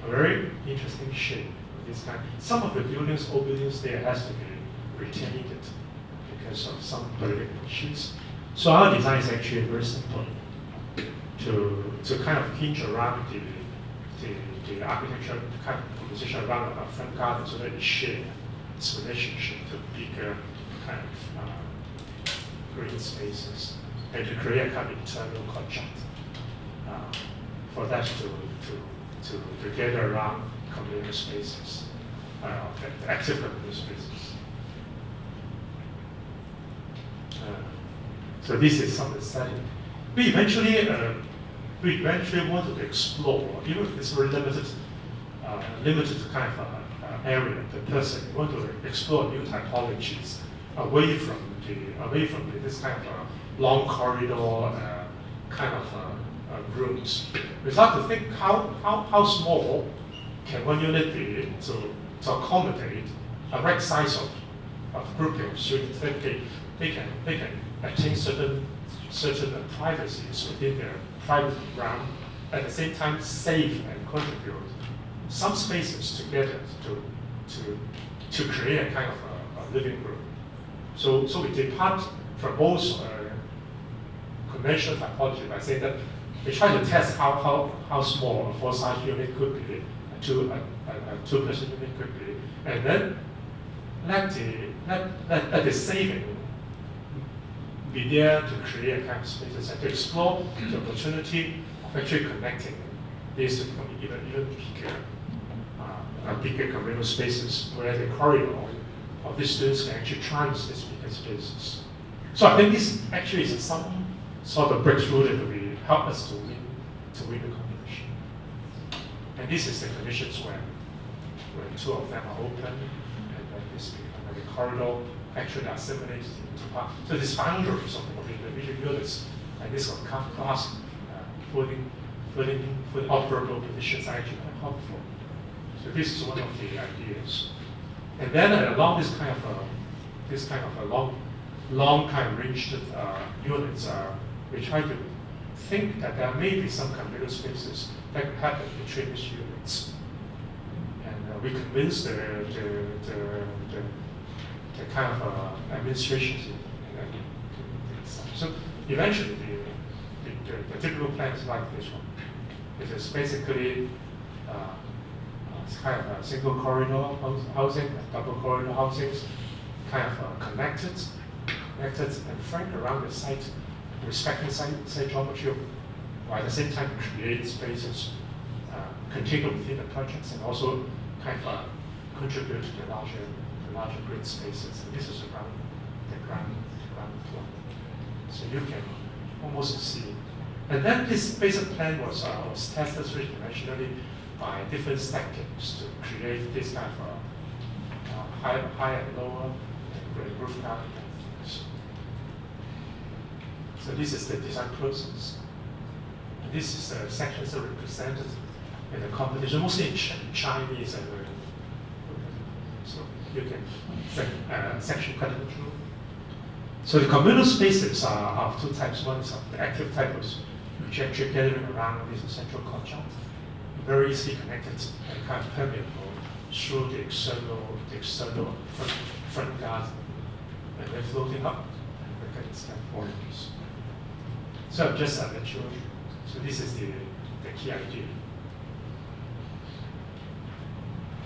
a very interesting shape. This kind. Some of the buildings, old buildings, there has to be retained because of some political issues. So our design is actually very simple to kind of hinge around the architecture kind of composition around a front garden so that it shares its relationship to bigger kind of green spaces and to create a kind of internal contract for that to gather around communal spaces, the active communal spaces. So this is some of the setting. We eventually wanted to explore, even if it's very limited kind of area, the person. We want to explore new typologies away from this kind of long corridor kind of rooms. We start to think how small can one unit be to accommodate a right size of grouping of students. They can attain certain privacies within their private realm, at the same time save and contribute some spaces together to create a kind of a living group. So we depart from most conventional typology by saying that we try to test how small a four-size unit could be, a two-person unit could be, and then let the saving be there to create a kind of spaces and to explore the opportunity of actually connecting these to become even bigger communal spaces where the corridor of these students can actually trans these bigger spaces. So I think this actually is some sort of breakthrough that will help us to win the competition. And this is the conditions when two of them are open and then this become the corridor actually assimilated into part. So these boundaries of the individual units and this class for the operable positions are actually quite helpful. So this is one of the ideas. And then along this kind of a long kind of ranged units, we try to think that there may be some communal spaces that could happen between these units. And we convince the kind of administrations so eventually the typical plan is like this one. It is basically it's kind of a single corridor housing, double corridor housings, kind of connected and framed around the site, respecting site geometry, while at the same time create spaces contiguous within the projects and also kind of contribute to the larger grid spaces. And this is around the ground floor. So you can almost see. And then this basic plan was tested three-dimensionally by different stackings to create this kind of high and lower and roof garden. So this is the design process. And this is the sections that are represented in the competition, mostly in Chinese. So you can section cut it through. So the communal spaces are of two types. One is of the active type, which actually gathering around this central contract, very easily connected and kind of permeable through the external front garden, and then floating up and look at its forms. So I've just let you. So this is the key idea.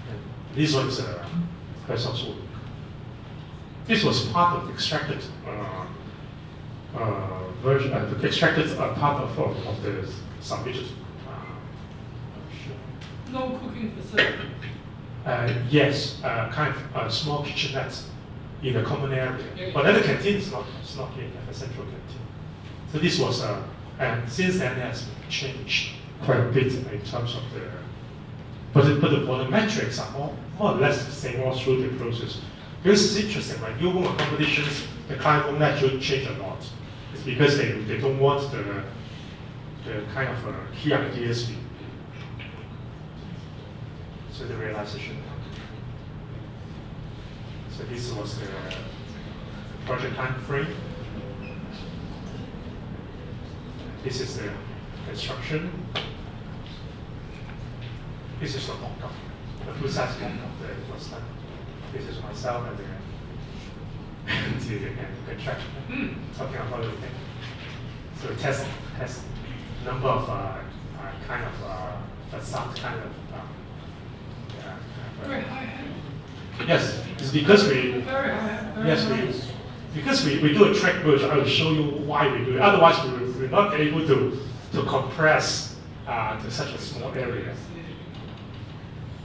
And this was Herzog's work. This was part of the extracted version, extracted part of the submitted. No cooking facility. Yes, kind of a small kitchenette in a common area. Yeah. But then the canteen is not here, like a central canteen. So this was, and since then it has changed quite a bit in terms of the, but the volumetrics are more or less the same all through the process. This is interesting, right? New home accommodations, the client won't actually change a lot. It's because they don't want the kind of key ideas. So the realization. So this was the project time frame. This is the construction. This is the mock-up, the full-size mock-up that was done. This is myself and the contractor talking about the thing. So test number of kind of facade kind of. Very high end. Yes, it's because we. Very high. Very Yes, nice. because we do a track version. I will show you why we do it. Otherwise, we're not able to compress to such a small area.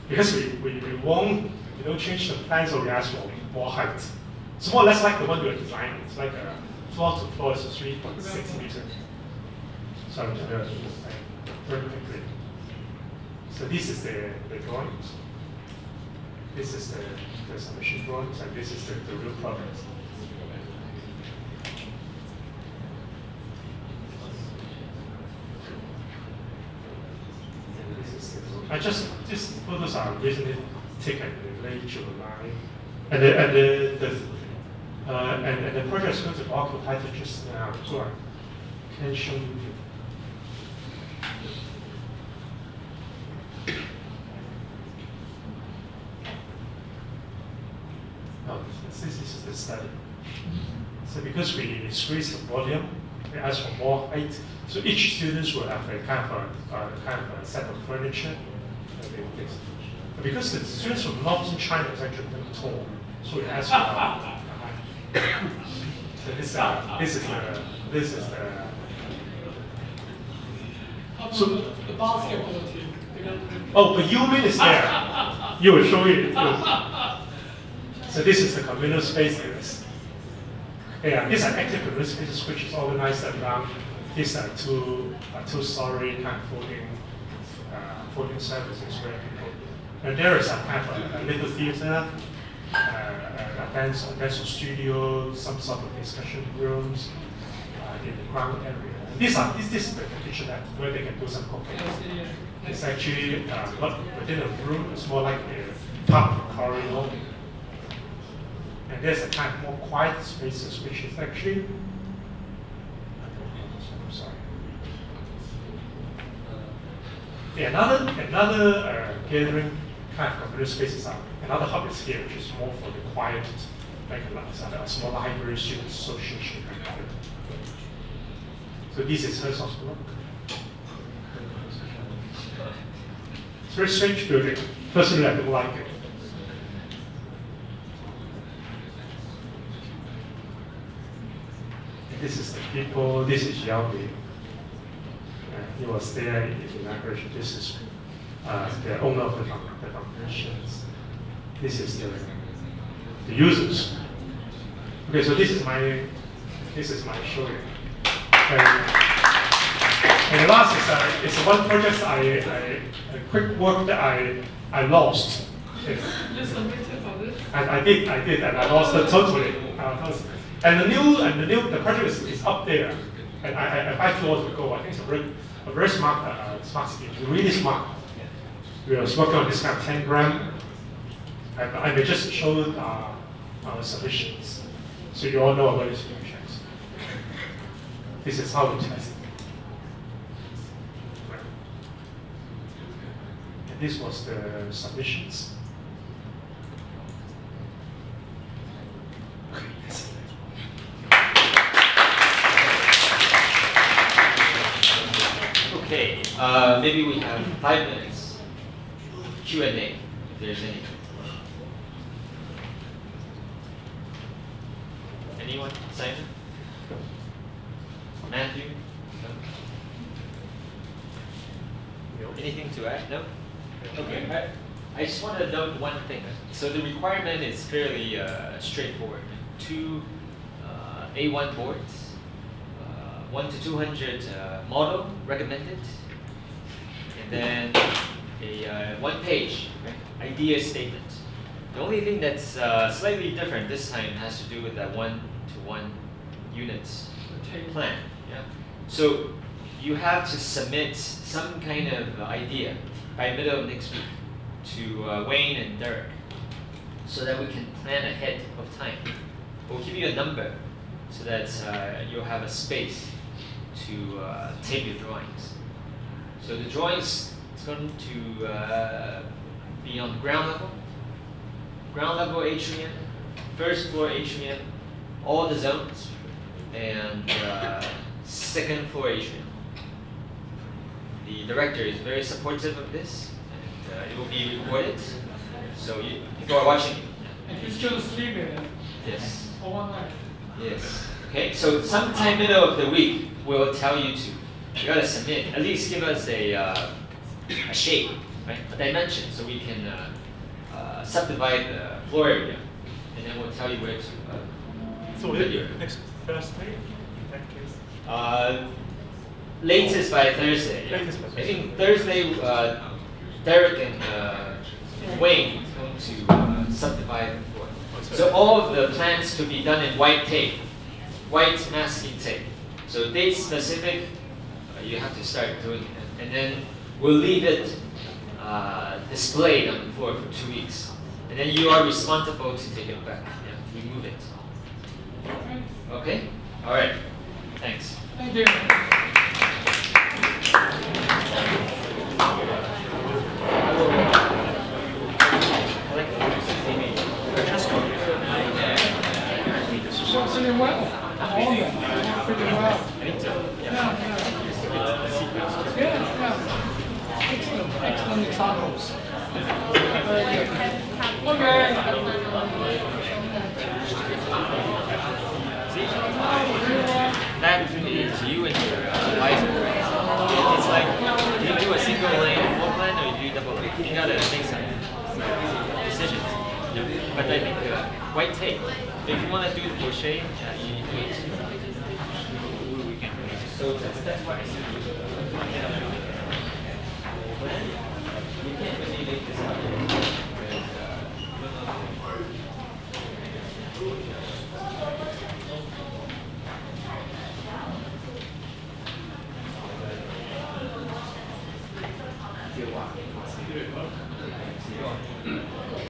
Because we won't change the plan, so we ask for more height. It's more or less like the one we are designing. It's like a floor to floor is 3.6 meters. So I'm just very quickly. So this is the drawings. This is the submission drawings, and this is the real product. These photos are recently taken in late July, and the project is going to occupy just now, so I can show you. Oh, this is the study. So because we squeeze the volume, we ask for more height. So each student will have a kind of a set of furniture. Because the students from northern China is actually very tall, so we ask for height. So this is the. So the basketball team. Oh, but Yumin is there. You will show it. So this is the communal spaces. Yeah, these are active communal spaces which is organized around these are two-story kind of folding services where people. And there is a kind of a little theater, a dance studio, some sort of discussion rooms in the ground area. And this is the kitchenette where they can do some cooking. It's actually not within a room, it's more like a pub corridor. And there's a kind of more quiet spaces, which is actually, I'm sorry. Yeah, another gathering kind of computer spaces are, another hub is here, which is more for the quiet, like a small library, student association kind of thing. So this is Herzog's work. It's a very strange building. Personally, I don't like it. And this is the people, this is Yao Ming. He was there in the inauguration. This is the owner of the foundations. This is the users. Okay, so this is my showing. And the last is one project a quick work that I lost. You submitted for this? I did, and I lost it totally. And the project is up there. And I 5 floors ago, I think it's a very smart city, really smart. We were working on this kind of 10 gram. I may just show our submissions, so you all know about this project. This is how we test. And this was the submissions. Okay, maybe we have 5 minutes Q&A, if there's any. Anyone? Simon? Matthew? No? Anything to add? No? Okay, I just want to note one thing. So the requirement is fairly straightforward. 2 A1 boards, 1 to 200 model recommended, and then a 1-page idea statement. The only thing that's slightly different this time has to do with that 1-to-1 units plan. Yeah. So you have to submit some kind of idea by middle of next week to Wayne and Derek, so that we can plan ahead of time. We'll give you a number so that you'll have a space to tape your drawings. So the drawings It's going to be on the ground level. Ground level atrium, first floor atrium, all the zones, and second floor atrium. The director is very supportive of this, and it will be recorded, so people are watching it. And he's still sleeping Yes. for one night. Yes. Okay, so sometime middle of the week, we'll tell you you gotta submit, at least give us a shape, right? A dimension, so we can subdivide the floor area, and then we'll tell you where to. So put your- next Thursday, in that case. Latest by Thursday. Yeah. Latest by I Thursday. think Thursday, Derek and Wayne is going to subdivide the floor. So all of the plans to be done in white tape, white masking tape. So date specific, you have to start doing it, and then we'll leave it displayed on the floor for 2 weeks, and then you are responsible to take it back, remove it. Okay? All right. Thanks. Thank you. Pretty well. All of them. Pretty well. Yeah. Excellent. Excellent examples. Very good. Okay. That is you and your advisor. It's like, do you do a single lane full plan or you do double lane? You gotta make some decisions. But I think white tape, if you want to do the crochet, you need to do it. So that's why I said you can't really make this up.